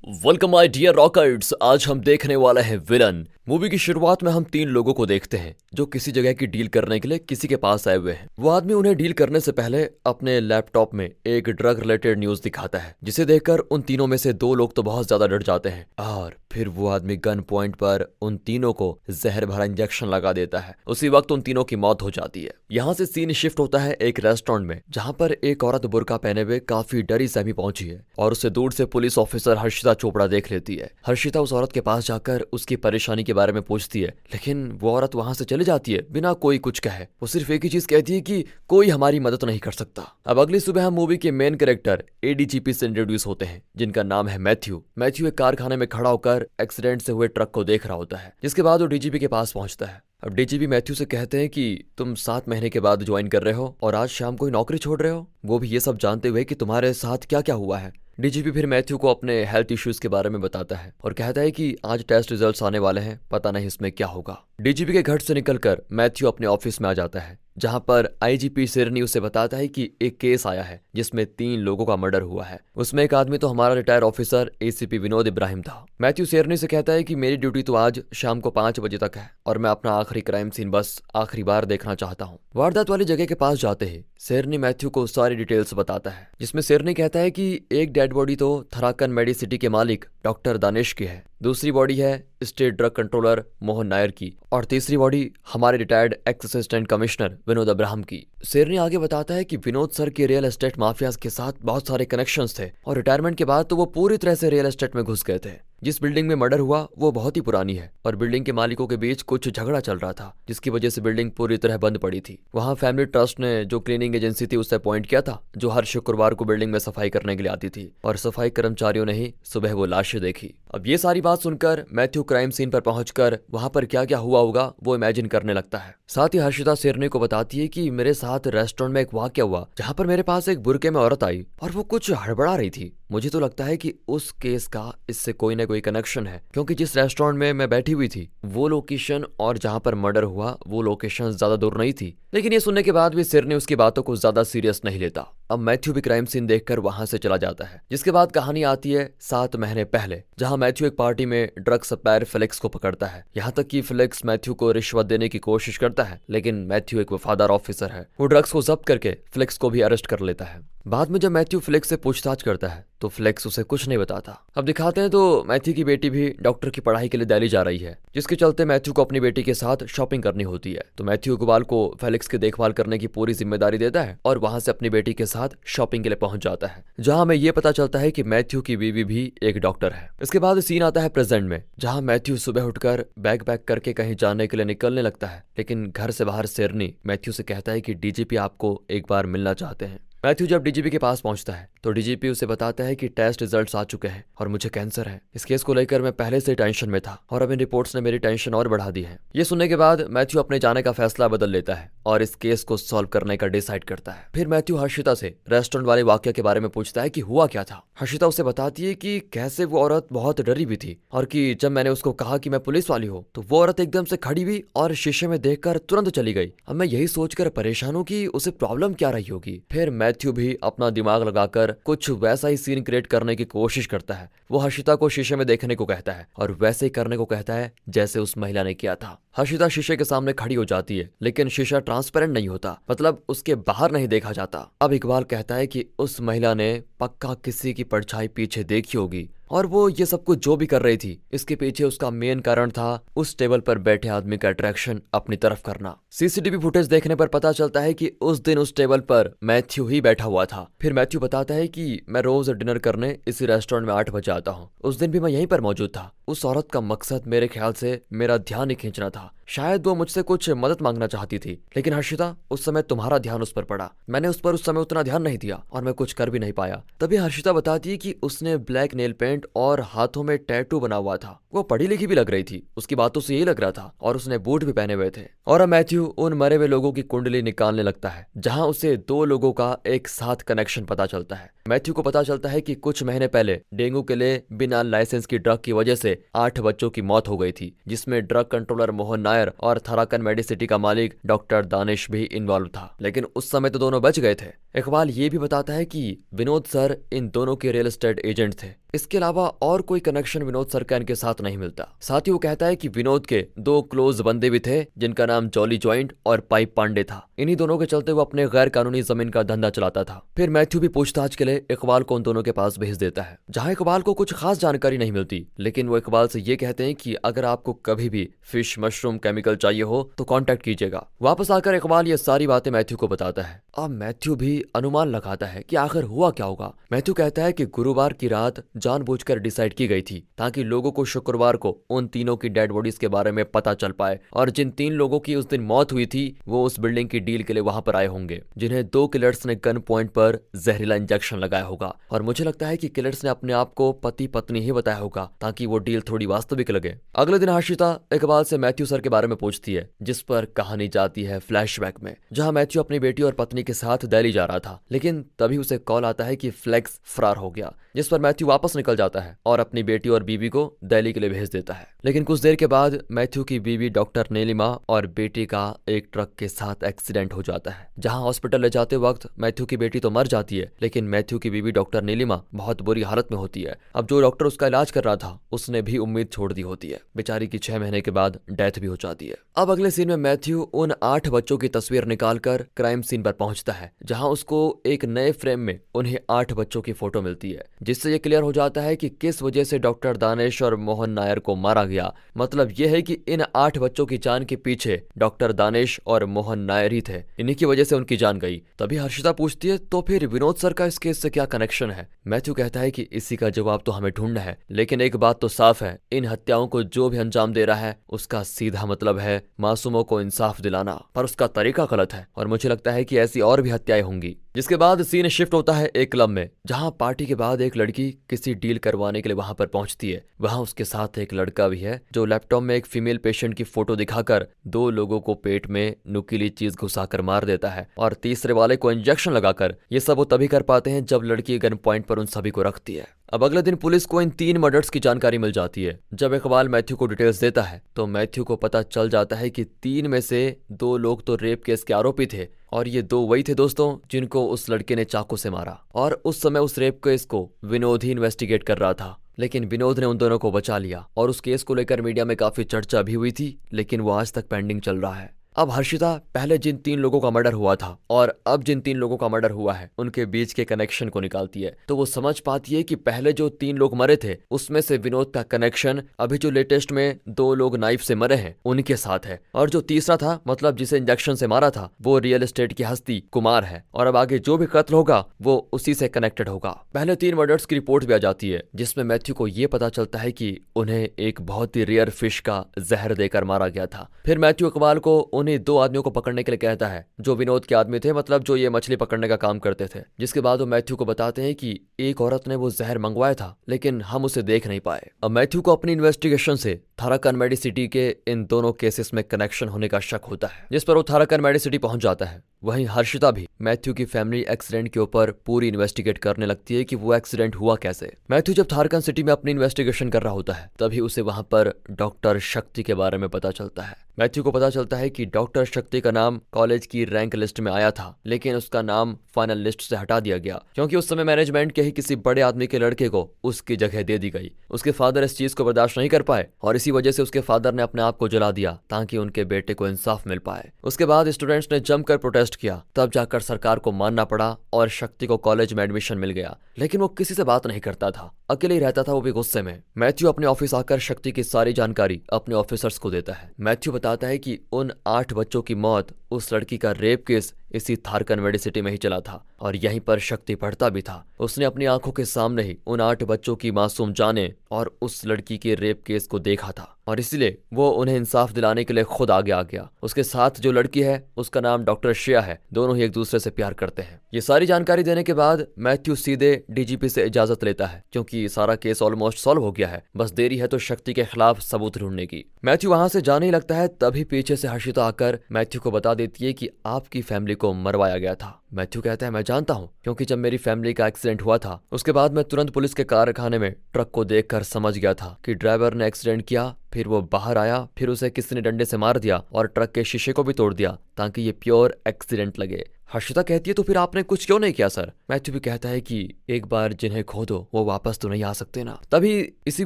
Welcome my dear rockers. आज हम देखने वाले हैं विलन। मूवी की शुरुआत में हम तीन लोगों को देखते हैं जो किसी जगह की डील करने के लिए किसी के पास आए हुए हैं। वो आदमी उन्हें डील करने से पहले अपने लैपटॉप में एक ड्रग रिलेटेड न्यूज दिखाता है, जिसे देखकर उन तीनों में से दो लोग तो बहुत ज्यादा डर जाते हैं और फिर वो आदमी गन पॉइंट पर उन तीनों को जहर भरा इंजेक्शन लगा देता है। उसी वक्त उन तीनों की मौत हो जाती है। यहाँ से सीन शिफ्ट होता है एक रेस्टोरेंट में, जहाँ पर एक औरत बुर्का पहने हुए काफी डरी सहमी पहुंची है और उसे दूर से पुलिस ऑफिसर हर्षिता चोपड़ा देख लेती है। हर्षिता उस औरत के पास जाकर उसकी परेशानी के बारे में पूछती है, लेकिन वो औरत वहां से चली जाती है बिना कोई कुछ कहे। वो सिर्फ एक ही चीज कहती है कि कोई हमारी मदद नहीं कर सकता। अब अगली सुबह हम मूवी के मेन कैरेक्टर एडीजीपी से इंट्रोड्यूस होते हैं, जिनका नाम है मैथ्यू। मैथ्यू एक कारखाने में खड़ा होकर एक्सीडेंट से हुए ट्रक को देख रहा होता है, जिसके बाद वो डीजीपी के पास पहुंचता है। अब डीजीपी मैथ्यू से कहते हैं कि तुम 7 महीने के बाद ज्वाइन कर रहे हो और आज शाम को ही नौकरी छोड़ रहे हो, वो भी ये सब जानते हुए कि तुम्हारे साथ क्या क्या हुआ है। डीजीपी फिर मैथ्यू को अपने हेल्थ इश्यूज के बारे में बताता है और कहता है कि आज टेस्ट रिजल्ट्स आने वाले हैं, पता नहीं इसमें क्या होगा। डीजीपी के घर से निकलकर मैथ्यू अपने ऑफिस में आ जाता है, जहां पर आईजीपी सिरनी उसे बताता है कि एक केस आया है जिसमें 3 लोगों का मर्डर हुआ है। उसमें एक आदमी तो हमारा retire officer ACP Vinod Ibrahim था। मैथ्यू सिरनी से कहता है कि मेरी ड्यूटी तो आज शाम को 5 बजे तक है और मैं अपना आखिरी क्राइम सीन बस आखिरी बार देखना चाहता हूँ। वारदात वाली जगह के पास जाते ही सिरनी मैथ्यू को सारी डिटेल्स बताता है, जिसमें सिरनी कहता है कि एक डेड बॉडी तो थराकन मेडिसिटी के मालिक डॉक्टर दानिश की है, दूसरी बॉडी है state drug controller Mohan Nair की और तीसरी बॉडी हमारे retired x assistant commissioner Vinod Abraham की। शेरनी आगे बताता है कि विनोद सर के रियल एस्टेट माफियाज के साथ बहुत सारे कनेक्शंस थे और रिटायरमेंट के बाद तो वो पूरी तरह से रियल एस्टेट में घुस गए थे। जिस बिल्डिंग में मर्डर हुआ वो बहुत ही पुरानी है और बिल्डिंग के मालिकों के बीच कुछ झगड़ा चल रहा था, जिसकी वजह से बिल्डिंग पूरी तरह बंद पड़ी थी। वहाँ फैमिली ट्रस्ट ने जो क्लीनिंग एजेंसी थी उससे अपॉइंट किया था, जो हर शुक्रवार को बिल्डिंग में सफाई करने के लिए आती थी और सफाई कर्मचारियों ने ही सुबह वो लाशें देखी। अब ये सारी बात सुनकर मैथ्यू क्राइम सीन पर पहुंचकर वहां पर क्या क्या हुआ होगा वो इमेजिन करने लगता है। साथ ही हर्षिता सिरनी को बताती है कि मेरे साथ रेस्टोरेंट में एक वाकया हुआ जहां पर मेरे पास एक बुरके में औरत आई और वो कुछ हड़बड़ा रही थी। मुझे तो लगता है कि उस केस का इससे कोई ना कोई कनेक्शन है, क्योंकि जिस रेस्टोरेंट में मैं बैठी हुई थी वो लोकेशन और जहां पर मर्डर हुआ वो लोकेशन ज्यादा दूर नहीं थी। लेकिन ये सुनने के बाद भी सिरनी उसकी बातों को ज्यादा सीरियस नहीं लेता। अब मैथ्यू भी क्राइम सीन देखकर वहां से चला जाता है, जिसके बाद कहानी आती है 7 महीने पहले, जहां मैथ्यू एक पार्टी में ड्रग सप्लायर फेलिक्स को पकड़ता है। यहाँ तक कि फेलिक्स मैथ्यू को रिश्वत देने की कोशिश करता है, लेकिन मैथ्यू एक वफादार ऑफिसर है। वो ड्रग्स को जब्त करके फेलिक्स को भी अरेस्ट कर लेता है। बाद में जब मैथ्यू फेलिक्स से पूछताछ करता है तो फेलिक्स उसे कुछ नहीं बताता। अब दिखाते हैं तो मैथ्यू की बेटी भी डॉक्टर की पढ़ाई के लिए दिल्ली जा रही है, जिसके चलते मैथ्यू को अपनी बेटी के साथ शॉपिंग करनी होती है। तो मैथ्यू इकबाल को फेलिक्स की देखभाल करने की पूरी जिम्मेदारी देता है और वहां से अपनी बेटी के साथ शॉपिंग के लिए पहुंच जाता है, जहां हमें ये पता चलता है कि मैथ्यू की बीवी भी एक डॉक्टर है। इसके बाद सीन आता है प्रेजेंट में, जहां मैथ्यू सुबह उठकर बैग पैक करके कहीं जाने के लिए निकलने लगता है, लेकिन घर से बाहर सिरनी मैथ्यू से कहता है कि डीजीपी आपको एक बार मिलना चाहते हैं। मैथ्यू जब डीजीपी के पास पहुंचता है तो डीजीपी उसे बताता है कि टेस्ट रिजल्ट्स आ चुके हैं और मुझे कैंसर है। इस केस को लेकर मैं पहले से टेंशन में था और अब इन रिपोर्ट्स ने मेरी टेंशन और बढ़ा दी है। ये सुनने के बाद मैथ्यू अपने जाने का फैसला बदल लेता है और इस केस को सॉल्व करने का डिसाइड करता है। फिर मैथ्यू हर्षिता से रेस्टोरेंट वाले वाकया के बारे में पूछता है कि हुआ क्या था। हर्षिता उसे बताती है कि कैसे वो औरत बहुत डरी हुई थी और कि जब मैंने उसको कहा कि मैं पुलिस वाली हूँ तो वो औरत एकदम से खड़ी हुई और शीशे में देखकर तुरंत चली गई। अब मैं यही सोचकर परेशान हूँ कि उसे प्रॉब्लम क्या रही होगी। फिर मैथ्यू भी अपना दिमाग लगाकर कुछ वैसा ही सीन क्रिएट करने की कोशिश करता है। वो हर्षिता को शीशे में देखने को कहता है और वैसे ही करने को कहता है जैसे उस महिला ने किया था। हर्षिता शीशे के सामने खड़ी हो जाती है, लेकिन शीशा ट्रांसपेरेंट नहीं होता, मतलब उसके बाहर नहीं देखा जाता। अब इकबाल कहता है कि उस महिला ने पक्का किसी की परछाई पीछे देखी होगी और वो ये सब कुछ जो भी कर रही थी इसके पीछे उसका मेन कारण था उस टेबल पर बैठे आदमी का अट्रैक्शन अपनी तरफ करना। सीसीटीवी फुटेज देखने पर पता चलता है कि उस दिन उस टेबल पर मैथ्यू ही बैठा हुआ था। फिर मैथ्यू बताता है कि मैं रोज डिनर करने इसी रेस्टोरेंट में 8 बजे आता हूँ, उस दिन भी मैं यहीं पर मौजूद था। उस औरत का मकसद मेरे ख्याल से मेरा ध्यान ही खींचना था। शायद वो मुझसे कुछ मदद मांगना चाहती थी, लेकिन हर्षिता उस समय तुम्हारा ध्यान उस पर पड़ा, मैंने उस पर उस समय उतना ध्यान नहीं दिया और मैं कुछ कर भी नहीं पाया। तभी हर्षिता बताती है कि उसने ब्लैक नेल पेंट और हाथों में टैटू बना हुआ था। वो पढ़ी लिखी भी लग रही थी, उसकी बातों से यही लग रहा था, और उसने बूट भी पहने हुए थे। और अब मैथ्यू उन मरे हुए लोगों की कुंडली निकालने लगता है, जहां उसे 2 लोगों का एक साथ कनेक्शन पता चलता है। मैथ्यू को पता चलता है कि कुछ महीने पहले डेंगू के लिए बिना लाइसेंस की ड्रग की वजह से 8 बच्चों की मौत हो गई थी, जिसमें ड्रग कंट्रोलर मोहन नायर और थराकन मेडिसिटी का मालिक डॉक्टर दानिश भी इन्वॉल्व था। लेकिन उस समय तो दोनों बच गए थे। इकबाल ये भी बताता है कि विनोद सर इन दोनों के रियल एस्टेट एजेंट थे। इसके अलावा और कोई कनेक्शन विनोद सर का इनके साथ नहीं मिलता। साथ ही वो कहता है कि विनोद के दो क्लोज बंदे भी थे जिनका नाम जॉली जॉइंट और पाइप पांडे था। इन्हीं दोनों के चलते वो अपने गैर कानूनी जमीन का धंधा चलाता था। फिर मैथ्यू भी पूछताछ के लिए इकबाल को उन दोनों के पास भेज देता है, जहां इकबाल को कुछ खास जानकारी नहीं मिलती, लेकिन वो इकबाल से ये कहते हैं कि अगर आपको कभी भी फिश मशरूम केमिकल चाहिए हो तो कांटेक्ट कीजिएगा। वापस आकर इकबाल ये सारी बातें मैथ्यू को बताता है। अब मैथ्यू भी अनुमान लगाता है कि आखिर हुआ क्या होगा। मैथ्यू कहता है कि गुरुवार की रात जानबूझकर डिसाइड की गई थी ताकि लोगों को शुक्रवार को उन तीनों की डेड बॉडीज के बारे में पता चल पाए, और जिन 3 लोगों की उस दिन मौत हुई थी वो उस बिल्डिंग की डील के लिए वहां पर आए होंगे, जिन्हें 2 किलर्स ने गन पॉइंट पर जहरीला इंजेक्शन लगाया होगा। और मुझे लगता है कि किलर्स ने अपने आप को पति पत्नी ही बताया होगा ताकि वो डील थोड़ी वास्तविक लगे। अगले दिन हर्षिता इकबाल से मैथ्यू सर के बारे में पूछती है, जिस पर कहानी जाती है फ्लैशबैक में, जहां मैथ्यू अपनी बेटी और पत्नी के साथ दिल्ली जा रहा था, लेकिन तभी उसे कॉल आता है कि फ्लेक्स फरार हो गया, जिस पर मैथ्यू वापस निकल जाता है और अपनी बेटी और बीवी को दिल्ली के लिए भेज देता है। लेकिन कुछ देर के बाद मैथ्यू की बीवी डॉक्टर नीलिमा और बेटी का एक ट्रक के साथ एक्सीडेंट हो जाता है, जहां हॉस्पिटल ले जाते वक्त मैथ्यू की बेटी तो मर जाती है, लेकिन मैथ्यू की बीवी डॉक्टर नीलिमा बहुत बुरी हालत में होती है। अब जो डॉक्टर उसका इलाज कर रहा था उसने भी उम्मीद छोड़ दी होती है। बेचारी की 6 महीने के बाद डेथ भी हो जाती है। अब अगले सीन में मैथ्यू उन 8 बच्चों की तस्वीर निकालकर क्राइम सीन पर पहुंचता है, जहां उसको एक नए फ्रेम में उन्हें 8 बच्चों की फोटो मिलती है, जिससे ये क्लियर हो जाता है कि किस वजह से डॉक्टर दानिश और मोहन नायर को मारा गया। मतलब यह है कि इन 8 बच्चों की जान के पीछे डॉक्टर दानिश और मोहन नायर ही थे, इन्हीं की वजह से उनकी जान गई। तभी हर्षिता पूछती है, तो फिर विनोद सर का इस केस से क्या कनेक्शन है? मैथ्यू कहता है कि इसी का जवाब तो हमें ढूंढना है, लेकिन एक बात तो साफ है, इन हत्याओं को जो भी अंजाम दे रहा है उसका सीधा मतलब है मासूमों को इंसाफ दिलाना, पर उसका तरीका गलत है और मुझे लगता है कि ऐसी और भी हत्याएं होंगी। जिसके बाद सीन शिफ्ट होता है एक क्लब में, जहां पार्टी के बाद एक लड़की किसी डील करवाने के लिए वहां पर पहुंचती है। वहां उसके साथ एक लड़का भी है जो लैपटॉप में एक फीमेल पेशेंट की फोटो दिखाकर 2 लोगों को पेट में नुकीली चीज घुसाकर मार देता है और तीसरे वाले को इंजेक्शन लगाकर। ये सब वो तभी कर पाते हैं जब लड़की गन पॉइंट पर उन सभी को रखती है। अब अगले दिन पुलिस को इन 3 मर्डर्स की जानकारी मिल जाती है। जब इकबाल मैथ्यू को डिटेल्स देता है तो मैथ्यू को पता चल जाता है कि 3 में से 2 लोग तो रेप केस के आरोपी थे, और ये 2 वही थे दोस्तों जिनको उस लड़के ने चाकू से मारा। और उस समय उस रेप केस को विनोद ही इन्वेस्टिगेट कर रहा था, लेकिन विनोद ने उन दोनों को बचा लिया और उस केस को लेकर मीडिया में काफी चर्चा भी हुई थी, लेकिन वो आज तक पेंडिंग चल रहा है। अब हर्षिता पहले जिन 3 लोगों का मर्डर हुआ था और अब जिन 3 लोगों का मर्डर हुआ है उनके बीच के कनेक्शन को निकालती है, तो वो समझ पाती है कि पहले जो 3 लोग मरे थे उसमें से विनोद का कनेक्शन अभी जो लेटेस्ट में 2 लोग नाइफ से मरे हैं उनके साथ है, और जो तीसरा था मतलब जिसे इंजेक्शन से मारा था वो रियल एस्टेट की हस्ती कुमार है, और अब आगे जो भी कत्ल होगा वो उसी से कनेक्टेड होगा। पहले 3 मर्डर्स की रिपोर्ट भी आ जाती है, जिसमें मैथ्यू को ये पता चलता है कि उन्हें एक बहुत ही रेयर फिश का जहर देकर मारा गया था। फिर मैथ्यू इकबाल को उन्हीं 2 आदमियों को पकड़ने के लिए कहता है जो विनोद के आदमी थे, मतलब जो ये मछली पकड़ने का काम करते थे। जिसके बाद वो मैथ्यू को बताते हैं कि एक औरत ने वो जहर मंगवाया था, लेकिन हम उसे देख नहीं पाए। अब मैथ्यू को अपनी इन्वेस्टिगेशन से थाराकन मेडिसिटी के इन दोनों केसेस में कनेक्शन होने का शक होता है, जिस पर वो थाराकन मेडिसिटी पहुंच जाता है। वहीं हर्षिता भी मैथ्यू की फैमिली एक्सीडेंट के ऊपर पूरी इन्वेस्टिगेट करने लगती है कि वो एक्सीडेंट हुआ कैसे। मैथ्यू जब थारकन सिटी में अपनी इन्वेस्टिगेशन कर रहा होता है तभी उसे वहां पर डॉक्टर शक्ति के बारे में पता चलता है। मैथ्यू को पता चलता है कि डॉक्टर शक्ति का नाम कॉलेज की रैंक लिस्ट में आया था, लेकिन उसका नाम फाइनल लिस्ट से हटा दिया गया क्योंकि उस समय मैनेजमेंट के ही किसी बड़े आदमी के लड़के को उसकी जगह दे दी गई। उसके फादर इस चीज को बर्दाश्त नहीं कर पाए और इसी वजह से उसके फादर ने अपने आप को जला दिया ताकि उनके बेटे को इंसाफ मिल पाए। उसके बाद स्टूडेंट्स ने जमकर प्रोटेस्ट किया, तब जाकर सरकार को मानना पड़ा और शक्ति को कॉलेज में एडमिशन मिल गया, लेकिन वो किसी से बात नहीं करता था, अकेले ही रहता था, वो भी गुस्से में। मैथ्यू अपने ऑफिस आकर शक्ति की सारी जानकारी अपने ऑफिसर्स को देता है। मैथ्यू बताता है कि उन 8 बच्चों की मौत, उस लड़की का रेप केस इसी थारकन मेडिसिटी में ही चला था और यहीं पर शक्ति पढ़ता भी था। उसने अपनी आंखों के सामने ही उन 8 बच्चों की मासूम जाने और उस लड़की के रेप केस को देखा था और इसलिए वो उन्हें इंसाफ दिलाने के लिए खुद आगे आ गया। उसके साथ जो लड़की है उसका नाम डॉक्टर श्रेया है, दोनों ही एक दूसरे से प्यार करते हैं। ये सारी जानकारी देने के बाद मैथ्यू सीधे डीजीपी से इजाजत लेता है क्योंकि सारा केस ऑलमोस्ट सॉल्व हो गया है, बस देरी है तो शक्ति के खिलाफ सबूत ढूंढने की। मैथ्यू वहां से जाने ही लगता है, तभी पीछे से हर्षिता आकर मैथ्यू को बता देती है कि आपकी फैमिली को मरवाया गया था। मैथ्यू कहता है, मैं जानता हूँ क्योंकि जब मेरी फैमिली का एक्सीडेंट हुआ था उसके बाद मैं तुरंत पुलिस के कारखाने में ट्रक को देखकर समझ गया था कि ड्राइवर ने एक्सीडेंट किया। फिर वो बाहर आया, फिर उसे किसी ने डंडे से मार दिया और ट्रक के शीशे को भी तोड़ दिया ताकि ये प्योर एक्सीडेंट लगे। हर्षिता कहती है तो फिर आपने कुछ क्यों नहीं किया सर? मैथ्यू भी कहता है कि एक बार जिन्हें खो दो वो वापस तो नहीं आ सकते ना। तभी इसी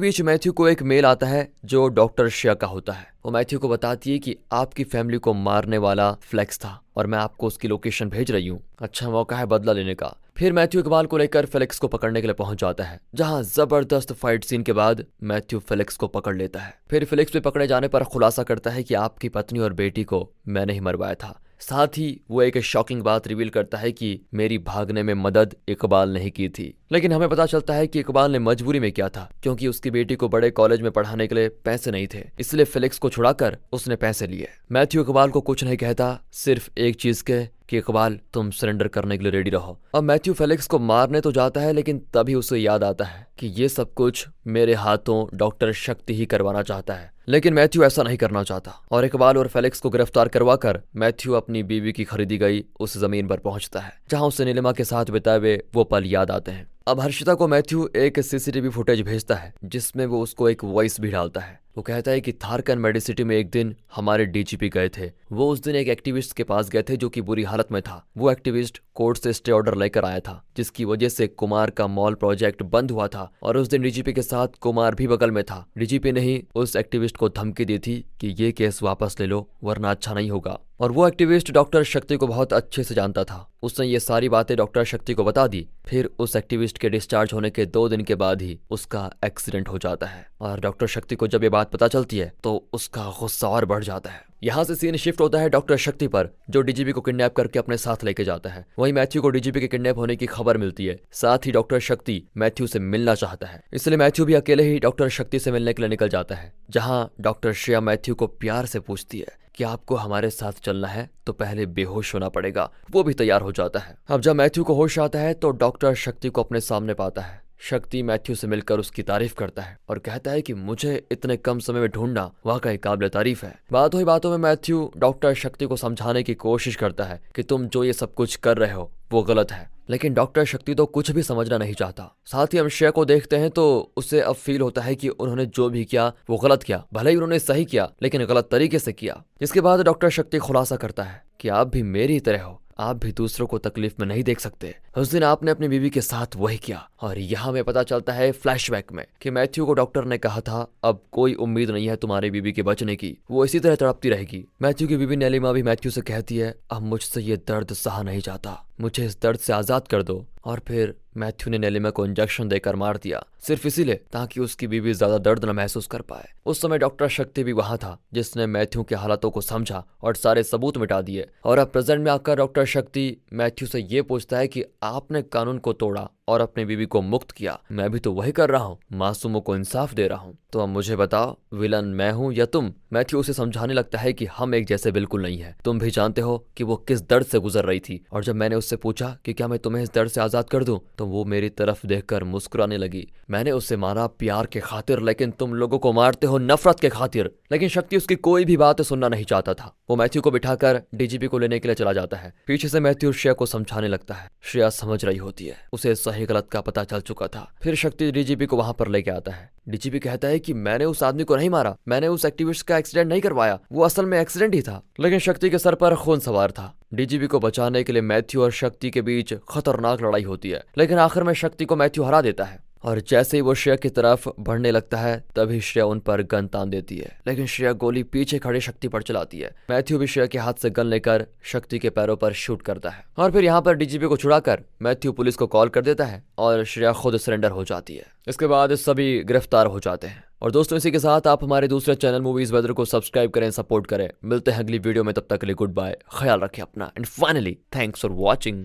बीच मैथ्यू को एक मेल आता है जो डॉक्टर श्रेया का होता है। वो मैथ्यू को बताती है कि आपकी फैमिली को मारने वाला फ्लेक्स था और मैं आपको उसकी लोकेशन भेज रही हूँ। अच्छा मौका है बदला लेने का। फिर मैथ्यू इकबाल को लेकर फेलिक्स को पकड़ने के लिए पहुंच जाता है, जहां जबरदस्त फाइट सीन के बाद मैथ्यू फेलिक्स को पकड़ लेता है। फिर फेलिक्स पे पकड़े जाने पर खुलासा करता है कि आपकी पत्नी और बेटी को मैंने ही मरवाया था। साथ ही वो एक शॉकिंग बात रिवील करता है कि मेरी भागने में मदद इकबाल ने ही की थी। लेकिन हमें पता चलता है कि इकबाल ने मजबूरी में किया था, क्योंकि उसकी बेटी को बड़े कॉलेज में पढ़ाने के लिए पैसे नहीं थे, इसलिए फेलिक्स को छुड़ाकर उसने पैसे लिए। मैथ्यू इकबाल को कुछ नहीं कहता, सिर्फ एक चीज के कि इकबाल तुम सरेंडर करने के लिए रेडी रहो। अब मैथ्यू फेलिक्स को मारने तो जाता है, लेकिन तभी उसे याद आता है कि ये सब कुछ मेरे हाथों डॉक्टर शक्ति ही करवाना चाहता है। लेकिन मैथ्यू ऐसा नहीं करना चाहता और इकबाल और फेलिक्स को गिरफ्तार करवाकर मैथ्यू अपनी बीवी की खरीदी गई उस जमीन पर पहुंचता है, जहां उसे नीलिमा के साथ बिताए हुए वो पल याद आते हैं। अब हर्षिता को मैथ्यू एक सीसीटीवी फुटेज भेजता है, जिसमें वो उसको एक वॉइस भी डालता है। वो कहता है कि थारकन मेडिसिटी में एक दिन हमारे डीजीपी गए थे। वो उस दिन एक एक्टिविस्ट के पास गए थे जो कि बुरी हालत में था। वो एक्टिविस्ट कोर्ट से स्टे ऑर्डर लेकर आया था, जिसकी वजह से कुमार का मॉल प्रोजेक्ट बंद हुआ था और उस दिन डीजीपी के साथ कुमार भी बगल में था। डीजीपी ने ही उस एक्टिविस्ट को धमकी दी थी कि ये केस वापस ले लो वरना अच्छा नहीं होगा। और वो एक्टिविस्ट डॉक्टर शक्ति को बहुत अच्छे से जानता था। उसने ये सारी बातें डॉक्टर शक्ति को बता दी। फिर उस एक्टिविस्ट के डिस्चार्ज होने के 2 दिन के बाद ही उसका एक्सीडेंट हो जाता है और डॉक्टर शक्ति को जब ये बात पता चलती है तो उसका गुस्सा और बढ़ जाता है। यहाँ से सीन शिफ्ट होता है डॉक्टर शक्ति पर, जो डीजीपी को किडनैप करके अपने साथ लेके जाता है। वहीं मैथ्यू को डीजीपी के किडनैप होने की खबर मिलती है। साथ ही डॉक्टर शक्ति मैथ्यू से मिलना चाहता है, इसलिए मैथ्यू भी अकेले ही डॉक्टर शक्ति से मिलने के लिए निकल जाता है। जहाँ डॉक्टर श्रेया मैथ्यू को प्यार से पूछती है कि आपको हमारे साथ चलना है तो पहले बेहोश होना पड़ेगा। वो भी तैयार हो जाता है। अब जब मैथ्यू को होश आता है तो डॉक्टर शक्ति को अपने सामने पाता है। शक्ति मैथ्यू से मिलकर उसकी तारीफ करता है और कहता है कि मुझे इतने कम समय में ढूंढना वाकई काबिल तारीफ है। बातों ही बातों में मैथ्यू डॉक्टर शक्ति को समझाने की कोशिश करता है कि तुम जो ये सब कुछ कर रहे हो वो गलत है, लेकिन डॉक्टर शक्ति तो कुछ भी समझना नहीं चाहता। साथ ही हम श्रेया को देखते हैं तो उसे अब फील होता है कि उन्होंने जो भी किया वो गलत किया। भले ही उन्होंने सही किया लेकिन गलत तरीके से किया। जिसके बाद डॉक्टर शक्ति खुलासा करता है कि आप भी मेरी तरह हो, आप भी दूसरों को तकलीफ में नहीं देख सकते। उस दिन आपने अपनी बीवी के साथ वही किया। और यहाँ में पता चलता है फ्लैशबैक में कि मैथ्यू को डॉक्टर ने कहा था अब कोई उम्मीद नहीं है तुम्हारी बीवी के बचने की, वो इसी तरह तड़पती रहेगी। मैथ्यू की बीवी नीलिमा भी मैथ्यू से कहती है अब मुझसे ये दर्द सहा नहीं जाता, मुझे इस दर्द से आजाद कर दो। और फिर मैथ्यू ने नीलिमा को इंजेक्शन देकर मार दिया, सिर्फ इसीलिए ताकि उसकी बीवी ज्यादा दर्द न महसूस कर पाए। उस समय डॉक्टर शक्ति भी वहां था, जिसने मैथ्यू के हालातों को समझा और सारे सबूत मिटा दिए। और अब प्रेजेंट में आकर डॉक्टर शक्ति मैथ्यू से ये पूछता है कि आपने कानून को तोड़ा और अपनी बीवी को मुक्त किया, मैं भी तो वही कर रहा हूँ, मासूमों को इंसाफ दे रहा हूँ, तो अब मुझे बताओ विलन मैं हूँ या तुम? मैथ्यू उसे समझाने लगता है कि हम एक जैसे बिल्कुल नहीं है, तुम भी जानते हो कि वो किस दर्द से गुजर रही थी। और जब मैंने उससे पूछा कि क्या मैं तुम्हें इस दर्द से आजाद कर दूं, तो वो मेरी तरफ देखकर मुस्कुराने लगी। मैंने उसे मारा प्यार के खातिर, लेकिन तुम लोगों को मारते हो नफरत के खातिर। लेकिन शक्ति उसकी कोई भी बात सुनना नहीं चाहता था। वो मैथ्यू को बिठाकर डीजीपी को लेने के लिए चला जाता है। पीछे से मैथ्यू श्रेया को समझाने लगता है। श्रेया समझ रही होती है, उसे सही गलत का पता चल चुका था। फिर शक्ति डीजीपी को वहां पर लेके आता है। डीजीपी कहता है कि मैंने उस आदमी को नहीं मारा, मैंने उस एक्टिविस्ट का एक्सीडेंट नहीं करवाया, वो असल में एक्सीडेंट ही था। लेकिन शक्ति के सर पर खून सवार था। डीजीपी को बचाने के लिए मैथ्यू और शक्ति के बीच खतरनाक लड़ाई होती है, लेकिन आखिर में शक्ति को मैथ्यू हरा देता है। और जैसे ही वो श्रेया की तरफ बढ़ने लगता है तभी श्रेया उन पर गन तान देती है, लेकिन श्रेया गोली पीछे खड़े शक्ति पर चलाती है। मैथ्यू भी श्रेया के हाथ से गन लेकर शक्ति के पैरों पर शूट करता है। और फिर यहाँ पर डीजीपी को छुड़ाकर मैथ्यू पुलिस को कॉल कर देता है और श्रेया खुद सरेंडर हो जाती है। इसके बाद सभी गिरफ्तार हो जाते हैं। और दोस्तों इसी के साथ आप हमारे दूसरे चैनल मूवीज वेदर को सब्सक्राइब करें, सपोर्ट करें। मिलते हैं अगली वीडियो में, तब तक के लिए गुड बाय, ख्याल रखें अपना, and finally thanks for watching.